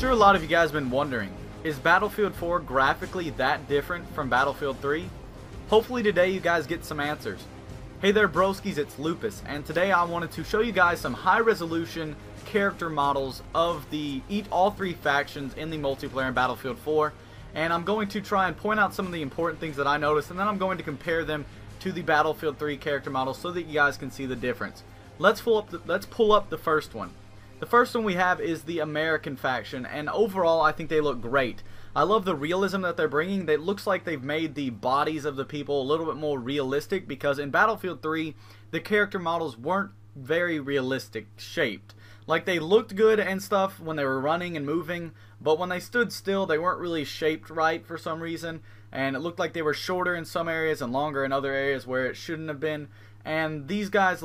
sure a lot of you guys have been wondering, is Battlefield 4 graphically that different from Battlefield 3? Hopefully today you guys get some answers. Hey there broskies, it's Lupus, and today I wanted to show you guys some high resolution character models of all three factions in the multiplayer in Battlefield 4, and I'm going to try and point out some of the important things that I noticed, and then I'm going to compare them to the Battlefield 3 character models so that you guys can see the difference. Let's pull up the first one. The first one we have is the American faction, and overall I think they look great. I love the realism that they're bringing. It looks like they've made the bodies of the people a little bit more realistic, because in Battlefield 3 the character models weren't very realistic shaped. Like, they looked good and stuff when they were running and moving, but when they stood still they weren't really shaped right for some reason, and it looked like they were shorter in some areas and longer in other areas where it shouldn't have been. And these guys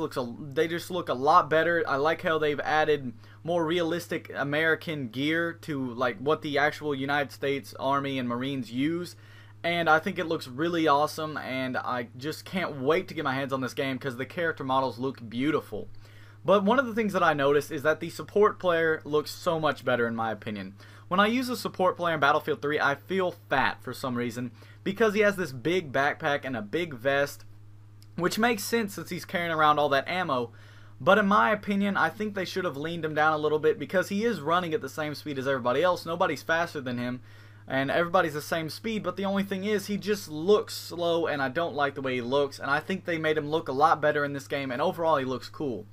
they just look a lot better. I like how they've added more realistic American gear to like what the actual United States Army and Marines use, and I think it looks really awesome, and I just can't wait to get my hands on this game because the character models look beautiful. But one of the things that I noticed is that the support player looks so much better in my opinion. When I use a support player in Battlefield 3, I feel fat for some reason because he has this big backpack and a big vest, which makes sense since he's carrying around all that ammo. But in my opinion, I think they should have leaned him down a little bit, because he is running at the same speed as everybody else. Nobody's faster than him, and everybody's the same speed, but the only thing is he just looks slow, and I don't like the way he looks, and I think they made him look a lot better in this game, and overall he looks cool.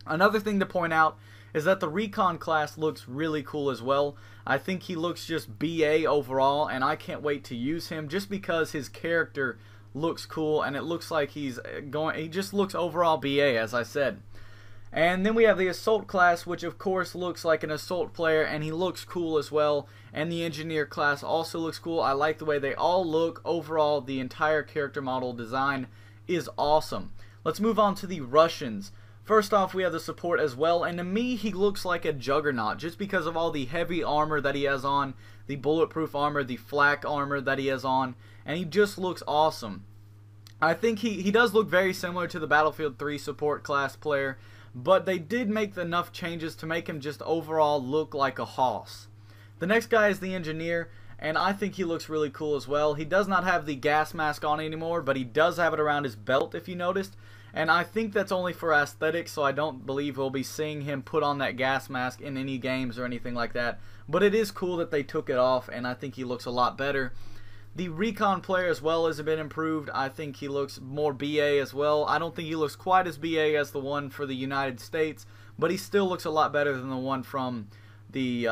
Another thing to point out is that the Recon class looks really cool as well. I think he looks just BA overall, and I can't wait to use him just because his character looks cool, and it looks like he just looks overall BA, as I said. And then we have the Assault class, which of course looks like an Assault player, and he looks cool as well. And the Engineer class also looks cool. I like the way they all look. Overall, the entire character model design is awesome. Let's move on to the Russians. First off, we have the support as well, and to me he looks like a juggernaut just because of all the heavy armor that he has on, the bulletproof armor, the flak armor that he has on, and he just looks awesome. I think he does look very similar to the Battlefield 3 support class player, but they did make enough changes to make him just overall look like a hoss. The next guy is the Engineer, and I think he looks really cool as well. He does not have the gas mask on anymore, but he does have it around his belt if you noticed, and I think that's only for aesthetics, so I don't believe we'll be seeing him put on that gas mask in any games or anything like that. But it is cool that they took it off, and I think he looks a lot better. The Recon player as well has been improved. I think he looks more BA as well. I don't think he looks quite as BA as the one for the United States, but he still looks a lot better than the one from he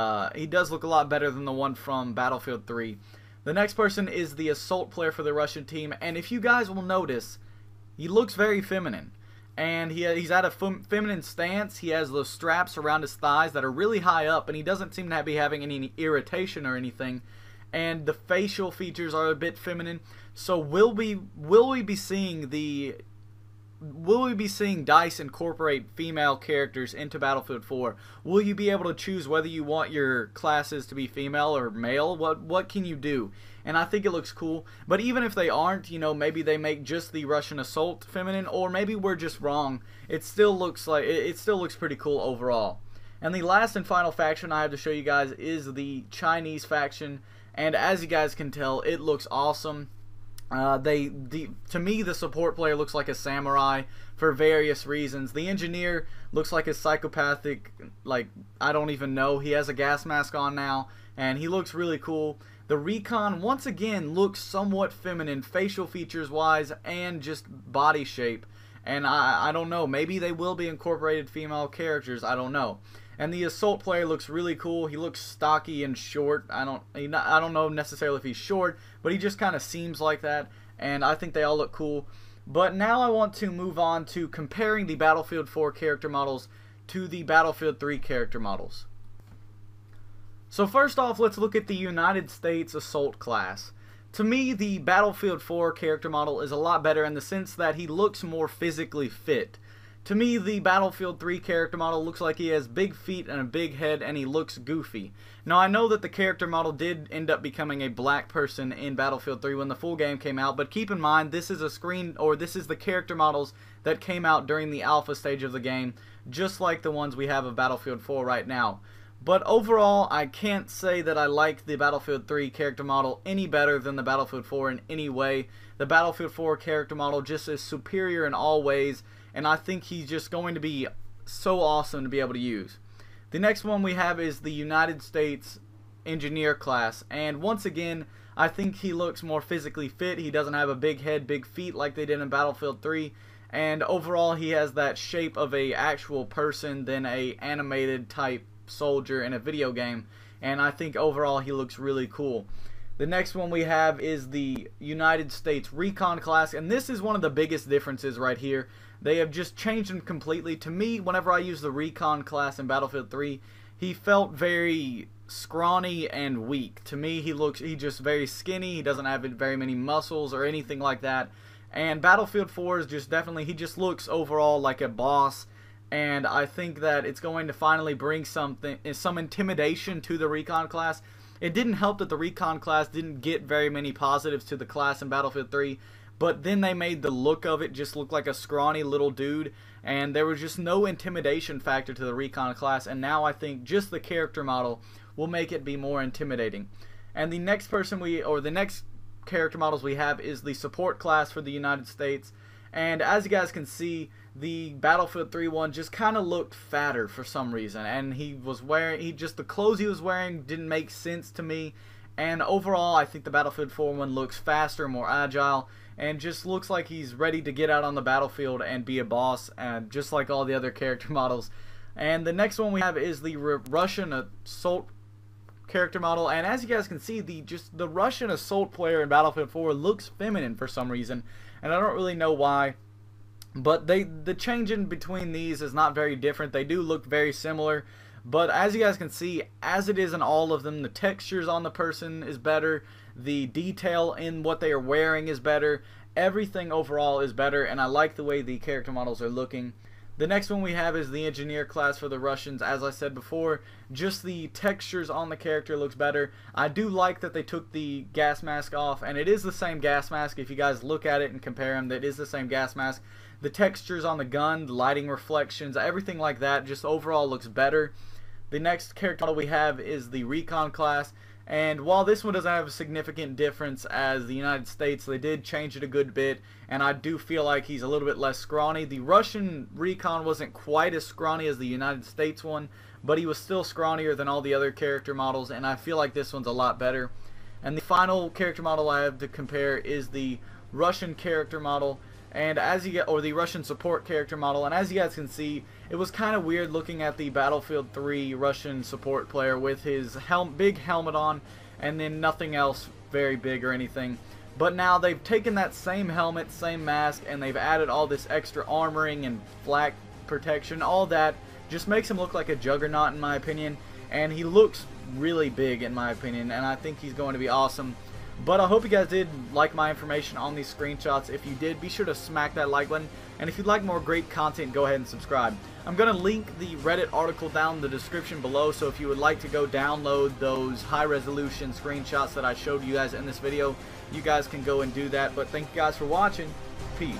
does look a lot better than the one from Battlefield 3. The next person is the Assault player for the Russian team, and if you guys will notice, he looks very feminine. And he's at a feminine stance. He has those straps around his thighs that are really high up, and he doesn't seem to be having any irritation or anything. And the facial features are a bit feminine. So will we be seeing DICE incorporate female characters into Battlefield 4? Will you be able to choose whether you want your classes to be female or male? What can you do? And I think it looks cool. But even if they aren't, you know, maybe they make just the Russian Assault feminine, or maybe we're just wrong. It still looks pretty cool overall. And the last and final faction I have to show you guys is the Chinese faction. And as you guys can tell, it looks awesome. To me, the support player looks like a samurai for various reasons. The Engineer looks like a psychopathic, like, I don't even know. He has a gas mask on now, and he looks really cool. The Recon, once again, looks somewhat feminine, facial features wise, and just body shape. And I don't know, maybe they will be incorporated female characters, I don't know. And the Assault player looks really cool. He looks stocky and short. I don't know necessarily if he's short, but he just kind of seems like that. And I think they all look cool. But now I want to move on to comparing the Battlefield 4 character models to the Battlefield 3 character models. So first off, let's look at the United States Assault class. To me, the Battlefield 4 character model is a lot better in the sense that he looks more physically fit. To me, the Battlefield 3 character model looks like he has big feet and a big head, and he looks goofy. Now, I know that the character model did end up becoming a black person in Battlefield 3 when the full game came out, but keep in mind, this is the character models that came out during the alpha stage of the game, just like the ones we have of Battlefield 4 right now. But overall, I can't say that I like the Battlefield 3 character model any better than the Battlefield 4 in any way. The Battlefield 4 character model just is superior in all ways, and I think he's just going to be so awesome to be able to use. The next one we have is the United States Engineer class, and once again, I think he looks more physically fit. He doesn't have a big head, big feet like they did in Battlefield 3, and overall he has that shape of a actual person than a animated type soldier in a video game, and I think overall he looks really cool. The next one we have is the United States Recon class, and this is one of the biggest differences right here. They have just changed him completely. To me, whenever I use the Recon class in Battlefield 3, he felt very scrawny and weak. To me, he's just very skinny. He doesn't have very many muscles or anything like that. And Battlefield 4 is just definitely, he just looks overall like a boss. And I think that it's going to finally bring some intimidation to the Recon class. It didn't help that the Recon class didn't get very many positives to the class in Battlefield 3, but then they made the look of it just look like a scrawny little dude, and there was just no intimidation factor to the Recon class, and now I think just the character model will make it be more intimidating. And the next character models we have is the support class for the United States. And as you guys can see, the Battlefield 3 one just kind of looked fatter for some reason, and the clothes he was wearing didn't make sense to me. And overall, I think the Battlefield 4 one looks faster, more agile, and just looks like he's ready to get out on the battlefield and be a boss, and just like all the other character models. And the next one we have is the Russian Assault character model, and as you guys can see, the Russian Assault player in Battlefield 4 looks feminine for some reason, and I don't really know why. But the change in between these is not very different. They do look very similar, but as you guys can see, as it is in all of them, the textures on the person is better, the detail in what they are wearing is better, everything overall is better, and I like the way the character models are looking. The next one we have is the Engineer class for the Russians. As I said before, just the textures on the character looks better. I do like that they took the gas mask off, and it is the same gas mask. If you guys look at it and compare them, that is the same gas mask. The textures on the gun, the lighting reflections, everything like that just overall looks better. The next character model we have is the Recon class, and while this one doesn't have a significant difference as the United States, they did change it a good bit, and I do feel like he's a little bit less scrawny. The Russian Recon wasn't quite as scrawny as the United States one, but he was still scrawnier than all the other character models, and I feel like this one's a lot better. And the final character model I have to compare is the Russian character model, and the Russian support character model, and as you guys can see, it was kind of weird looking at the Battlefield 3 Russian support player with his big helmet on and then nothing else very big or anything. But now they've taken that same helmet, same mask, and they've added all this extra armoring and flak protection. All that just makes him look like a juggernaut in my opinion, and he looks really big in my opinion, and I think he's going to be awesome. But I hope you guys did like my information on these screenshots. If you did, be sure to smack that like button. And if you'd like more great content, go ahead and subscribe. I'm going to link the Reddit article down in the description below, so if you would like to go download those high-resolution screenshots that I showed you guys in this video, you guys can go and do that. But thank you guys for watching. Peace.